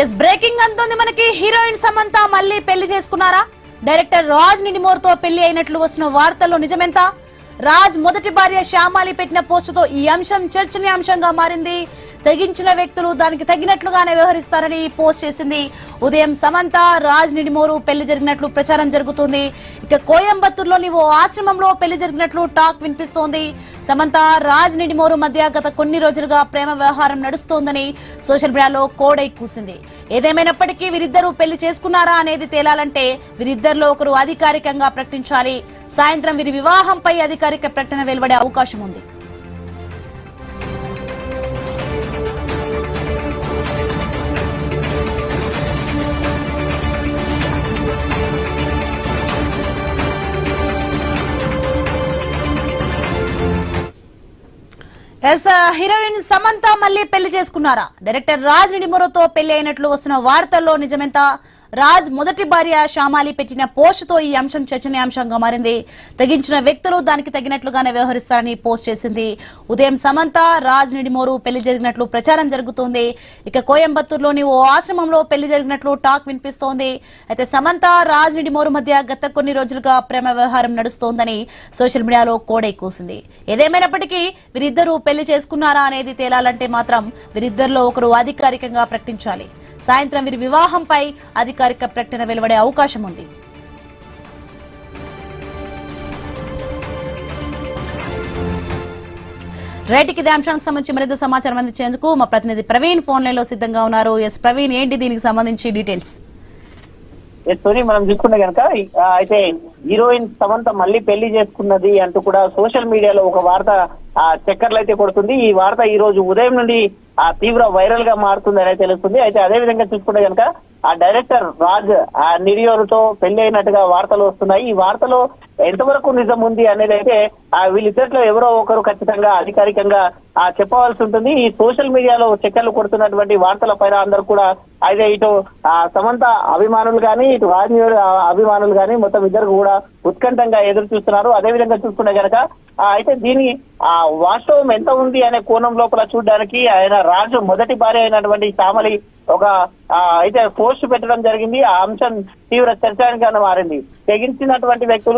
Yes breaking అంతోంది మనకి. Heroine Samantha మళ్ళీ పెళ్లి చేసుకున్నారా? డైరెక్టర్ రాజ్ నిడిమోర్ తో పెళ్లి అయినట్లు వస్తున్న వార్తల్లో నిజమెంత? రాజ్ మొదటి భార్య శ్యామాలి పెట్టిన పోస్టుతో ఈ అంశం చర్చనీయాంశంగా మారింది. తెగించిన వ్యక్తులు దానికి తగినట్లుగానే వ్యవహరిస్తారని పోస్ట్ చేసింది. ఉదయం సమంత రాజ్ నిడిమోరు పెళ్లి జరిగినట్లు ప్రచారం జరుగుతుంది. ఇక కోయంబత్తూరులోని ఓ ఆశ్రమంలో పెళ్లి జరిగినట్లు టాక్ వినిపిస్తోంది. సమంత రాజ్ నిడిమోరు మధ్య గత కొన్ని రోజులుగా ప్రేమ వ్యవహారం నడుస్తోందని సోషల్ మీడియాలో కోడై కూసింది. ఏదేమైనప్పటికీ వీరిద్దరూ పెళ్లి చేసుకున్నారా అనేది తేలాలంటే వీరిద్దరిలో ఒకరు అధికారికంగా ప్రకటించాలి. సాయంత్రం వీరి వివాహంపై అధికారిక ప్రకటన వెలువడే అవకాశం ఉంది. హీరోయిన్ సమంత మళ్ళీ పెళ్లి చేసుకున్నారా? డైరెక్టర్ రాజ్ నిడిమోరుతో పెళ్లి అయినట్లు వస్తున్న వార్తల్లో నిజమెంత? రాజ్ మొదటి భార్య శ్యామాలి పెట్టిన పోస్టుతో ఈ అంశం చర్చనీయాంశంగా మారింది. తెగించిన వ్యక్తులు దానికి తగినట్లుగానే వ్యవహరిస్తారని పోస్ట్ చేసింది. ఉదయం సమంత రాజ్ నిడిమోరు పెళ్లి జరిగినట్లు ప్రచారం జరుగుతోంది. ఇక కోయంబత్తూరులోని ఓ ఆశ్రమంలో పెళ్లి జరిగినట్లు టాక్ వినిపిస్తోంది. అయితే సమంత రాజ్ నిడిమోరు మధ్య గత కొన్ని రోజులుగా ప్రేమ వ్యవహారం నడుస్తోందని సోషల్ మీడియాలో కోడై కూసింది. ఏదేమైనప్పటికీ వీరిద్దరూ పెళ్లి చేసుకున్నారా అనేది తేలాలంటే మాత్రం వీరిద్దరిలో ఒకరు అధికారికంగా ప్రకటించాలి. సాయంత్రం వీరి వివాహంపై అధికారిక ప్రకటన వెలువడే అవకాశం ఉంది. రైట్కి ఇదే అంశానికి సంబంధించి మరింత సమాచారం అందించేందుకు మా ప్రతినిధి ప్రవీణ్ ఫోన్ లైన్ లో సిద్ధంగా ఉన్నారు. ఎస్ ప్రవీణ్, ఏంటి దీనికి సంబంధించి డీటెయిల్స్? మనం చూసుకుంటే కనుక అయితే హీరోయిన్ సమంత మళ్ళీ పెళ్లి చేసుకున్నది అంటూ కూడా సోషల్ మీడియాలో ఒక వార్త చక్కర్లు అయితే కొడుతుంది. ఈ వార్త ఈ రోజు ఉదయం నుండి తీవ్ర వైరల్ గా మారుతుంది అనేది తెలుస్తుంది. అయితే అదే విధంగా చూసుకుంటే కనుక ఆ డైరెక్టర్ రాజ్ నిడిమోరుతో పెళ్లి అయినట్టుగా వార్తలు వస్తున్నాయి. ఈ వార్తలో ఎంతవరకు నిజం ఉంది అనేది అయితే వీళ్ళిద్దరిలో ఎవరో ఒకరు ఖచ్చితంగా అధికారికంగా చెప్పవలసి ఉంటుంది. ఈ సోషల్ మీడియాలో చక్కర్లు కొడుతున్నటువంటి వార్తల పైన అందరూ కూడా అయితే ఇటు సమంత అభిమానులు కానీ ఇటు రాజ్ అభిమానులు కానీ మొత్తం ఇద్దరు కూడా ఉత్కంఠంగా ఎదురు చూస్తున్నారు. అదే విధంగా చూసుకుంటే కనుక అయితే దీని వాస్తవం ఎంత ఉంది అనే కోణం లోపల చూడడానికి ఆయన రాజు మొదటి భార్య అయినటువంటి శ్యామలి ఒక అయితే పోస్ట్ పెట్టడం జరిగింది. ఆ అంశం తీవ్ర చర్చానికి మారింది. తెగించినటువంటి వ్యక్తులు